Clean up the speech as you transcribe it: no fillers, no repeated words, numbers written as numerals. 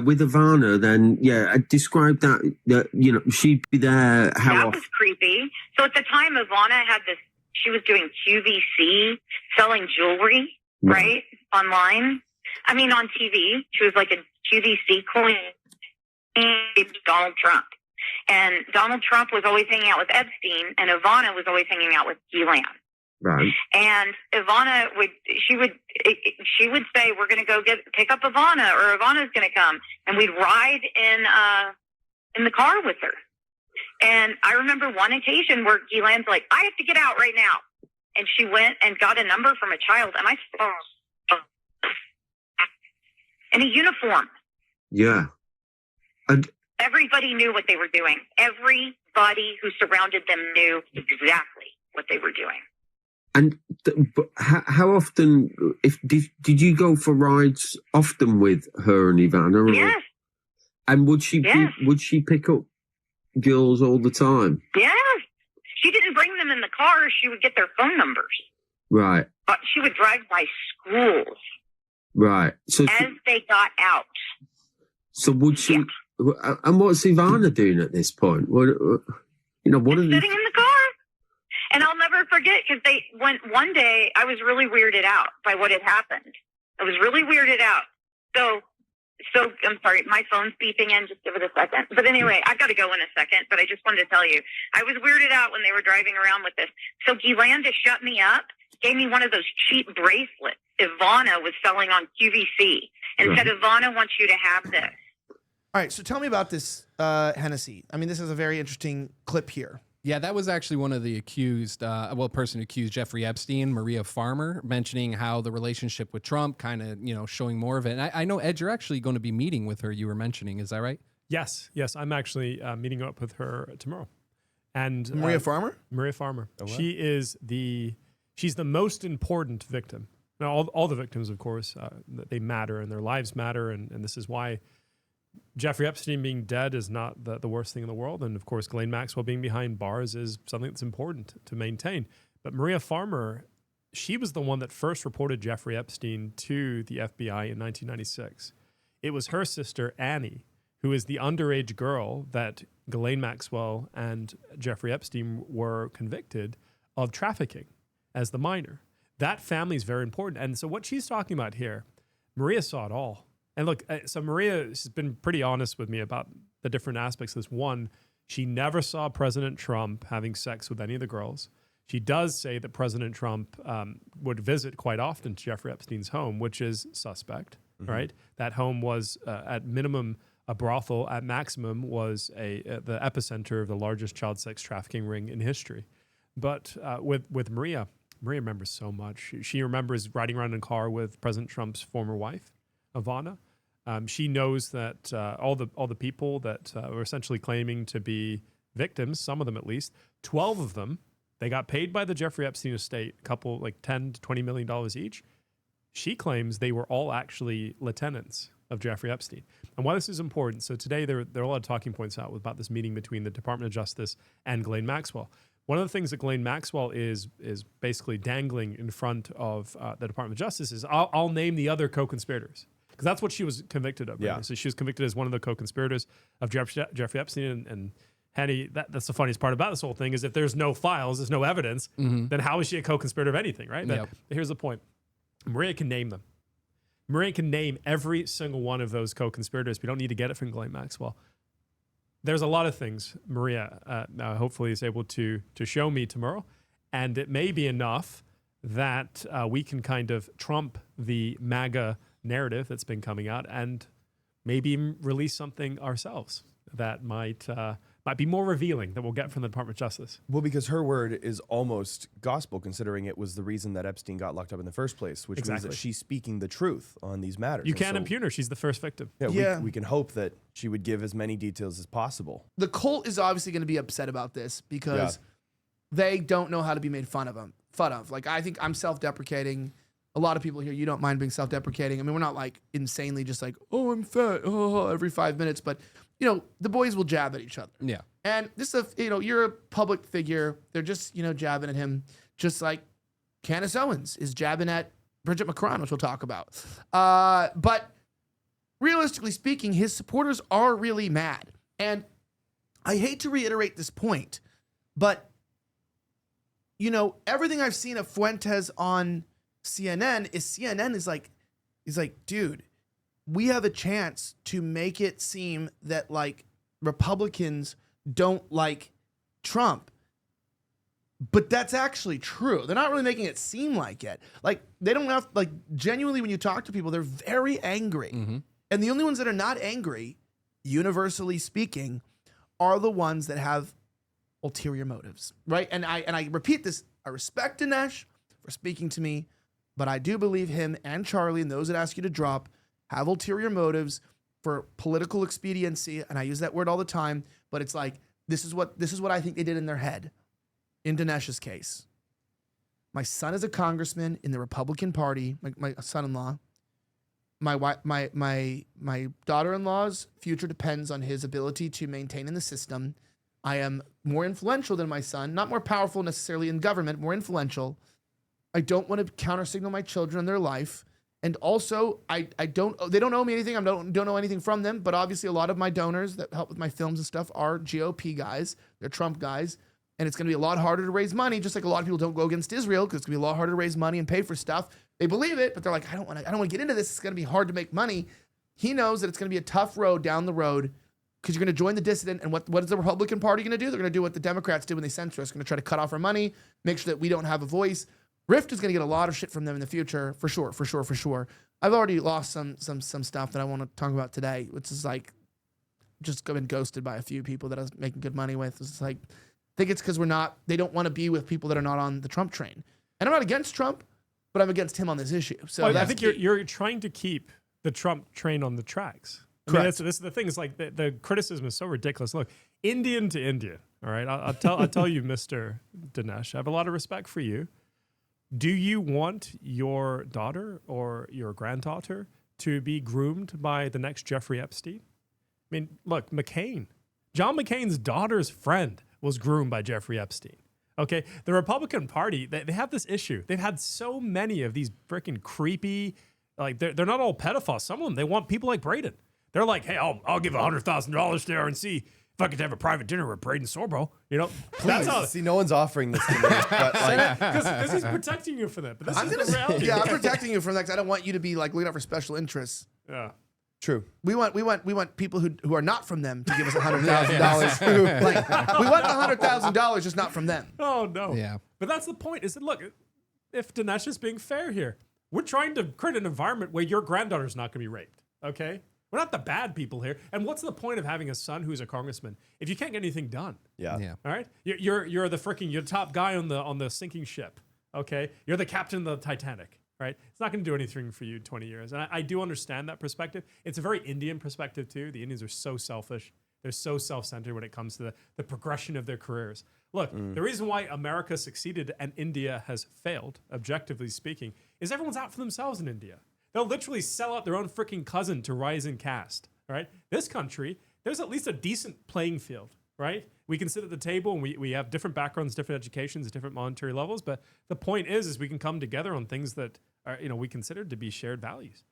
With Ivana, then, yeah, describe that, you know, she'd be there. How That often? was creepy. So at the time, Ivana had this, she was doing QVC, selling jewelry, right? Online. I mean, on TV. She was like a QVC queen. Donald Trump. And Donald Trump was always hanging out with Epstein, and Ivana was always hanging out with Ghislaine. Right. And Ivana would say, we're going to go pick up Ivana, or Ivana's going to come. And we'd ride in the car with her. And I remember one occasion where Ghislaine's like, I have to get out right now. And she went and got a number from a child. And I saw in a uniform. Yeah. And everybody knew what they were doing. Everybody who surrounded them knew exactly what they were doing. And but how often? Did you go for rides often with her and Ivana? Or, yes. And would she pick up girls all the time? Yes. She didn't bring them in the car. She would get their phone numbers. Right. She would drive by schools. Right. So as they got out. So would she? Yeah. And what's Ivana doing at this point? What are sitting in the car? And I'll never forget, because they went one day, I was really weirded out by what had happened. I was really weirded out. So I'm sorry, my phone's beeping in. Just give it a second. But anyway, I've got to go in a second, but I just wanted to tell you, I was weirded out when they were driving around with this. So Ghislaine, to shut me up, gave me one of those cheap bracelets Ivana was selling on QVC and said, Ivana wants you to have this. All right, so tell me about this Hennessy. I mean, this is a very interesting clip here. Yeah, that was actually one of the accused, person who accused Jeffrey Epstein, Maria Farmer, mentioning how the relationship with Trump kind of, showing more of it. And I know, Ed, you're actually going to be meeting with her, you were mentioning. Is that right? Yes. I'm actually meeting up with her tomorrow. And Maria Farmer? Maria Farmer. Oh, wow. She's the most important victim. Now, all the victims, of course, they matter and their lives matter. And this is why Jeffrey Epstein being dead is not the worst thing in the world. And of course, Ghislaine Maxwell being behind bars is something that's important to maintain. But Maria Farmer, she was the one that first reported Jeffrey Epstein to the FBI in 1996. It was her sister, Annie, who is the underage girl that Ghislaine Maxwell and Jeffrey Epstein were convicted of trafficking as the minor. That family is very important. And so what she's talking about here, Maria saw it all. And look, so Maria has been pretty honest with me about the different aspects of this. One, she never saw President Trump having sex with any of the girls. She does say that President Trump would visit quite often to Jeffrey Epstein's home, which is suspect, right? That home was at minimum a brothel, at maximum was the epicenter of the largest child sex trafficking ring in history. But with Maria remembers so much. She remembers riding around in a car with President Trump's former wife, Ivana. She knows that all the people that were essentially claiming to be victims, some of them at least, 12 of them, they got paid by the Jeffrey Epstein estate, a couple like $10 to $20 million each. She claims they were all actually lieutenants of Jeffrey Epstein. And why this is important, so today there are a lot of talking points out about this meeting between the Department of Justice and Ghislaine Maxwell. One of the things that Ghislaine Maxwell is basically dangling in front of the Department of Justice is, I'll name the other co-conspirators. Because that's what she was convicted of. Right? Yeah. So she was convicted as one of the co-conspirators of Jeffrey Epstein. And Henny, that's the funniest part about this whole thing is if there's no files, there's no evidence, then how is she a co-conspirator of anything, right? Yep. Here's the point. Maria can name them. Maria can name every single one of those co-conspirators. We don't need to get it from Ghislaine Maxwell. There's a lot of things Maria hopefully is able to show me tomorrow. And it may be enough that we can kind of trump the MAGA narrative that's been coming out and maybe release something ourselves that might be more revealing that we'll get from the Department of Justice. Well, because her word is almost gospel, considering it was the reason that Epstein got locked up in the first place, which means that she's speaking the truth on these matters. You can't impugn her. She's the first victim. Yeah. We can hope that she would give as many details as possible. The cult is obviously going to be upset about this because they don't know how to be made fun of. Like, I think I'm self-deprecating. A lot of people here, you don't mind being self-deprecating. I mean, we're not like insanely just like, oh, I'm fat, every 5 minutes. But, the boys will jab at each other. Yeah. And this is, you're a public figure. They're just, jabbing at him. Just like Candace Owens is jabbing at Bridget McCron, which we'll talk about. But realistically speaking, his supporters are really mad. And I hate to reiterate this point, but, you know, everything I've seen of Fuentes on CNN is like, dude, we have a chance to make it seem that, like, Republicans don't like Trump. But that's actually true. They're not really making it seem like it. Like, they don't have, like, genuinely, when you talk to people, they're very angry. Mm-hmm. And the only ones that are not angry, universally speaking, are the ones that have ulterior motives, right? And I repeat this, I respect Dinesh for speaking to me, but I do believe him and Charlie and those that ask you to drop have ulterior motives for political expediency, and I use that word all the time, but it's like, this is what I think they did in their head. In Dinesh's case, my son is a congressman in the Republican Party, my son-in-law. My daughter-in-law's future depends on his ability to maintain in the system. I am more influential than my son, not more powerful necessarily in government, more influential. I don't want to countersignal my children in their life. And also, they don't owe me anything. I don't know anything from them, but obviously a lot of my donors that help with my films and stuff are GOP guys. They're Trump guys. And it's going to be a lot harder to raise money, just like a lot of people don't go against Israel because it's going to be a lot harder to raise money and pay for stuff. They believe it, but they're like, I don't want to get into this. It's going to be hard to make money. He knows that it's going to be a tough road down the road because you're going to join the dissident. And what is the Republican Party going to do? They're going to do what the Democrats did when they censor us. Going to try to cut off our money, make sure that we don't have a voice. Rift is going to get a lot of shit from them in the future, for sure. I've already lost some stuff that I want to talk about today, which is like just been ghosted by a few people that I was making good money with. It's like, I think it's because they don't want to be with people that are not on the Trump train. And I'm not against Trump, but I'm against him on this issue. So I think you're trying to keep the Trump train on the tracks. I mean, this is the thing. Is like the criticism is so ridiculous. Look, Indian to Indian. All right, I'll tell you, Mr. Dinesh, I have a lot of respect for you. Do you want your daughter or your granddaughter to be groomed by the next Jeffrey Epstein? I mean, look, John McCain's daughter's friend was groomed by Jeffrey Epstein. Okay, the Republican Party, they have this issue. They've had so many of these freaking creepy, like they're not all pedophiles. Some of them, they want people like Braden. They're like, hey, I'll give $100,000 to RNC if I could have a private dinner with Braden Sorbo. You know, that's how. See, no one's offering this to me, but like, because he's protecting you for that. But this is the reality. Yeah, I'm protecting you from that because I don't want you to be like looking out for special interests. Yeah. True. We want people who are not from them to give us $100,000. Like, we want the $100,000, just not from them. Oh no. Yeah. But that's the point. Is that look, if Dinesh is being fair here, we're trying to create an environment where your granddaughter's not going to be raped. Okay. We're not the bad people here. And what's the point of having a son who's a congressman if you can't get anything done? Yeah. All right. You're the top guy on the sinking ship. Okay. You're the captain of the Titanic. Right? It's not going to do anything for you in 20 years. And I do understand that perspective. It's a very Indian perspective, too. The Indians are so selfish. They're so self-centered when it comes to the progression of their careers. Look, the reason why America succeeded and India has failed, objectively speaking, is everyone's out for themselves in India. They'll literally sell out their own freaking cousin to rise in caste. Right? This country, there's at least a decent playing field. Right? We can sit at the table and we have different backgrounds, different educations, different monetary levels. But the point is we can come together on things that are, we consider to be shared values.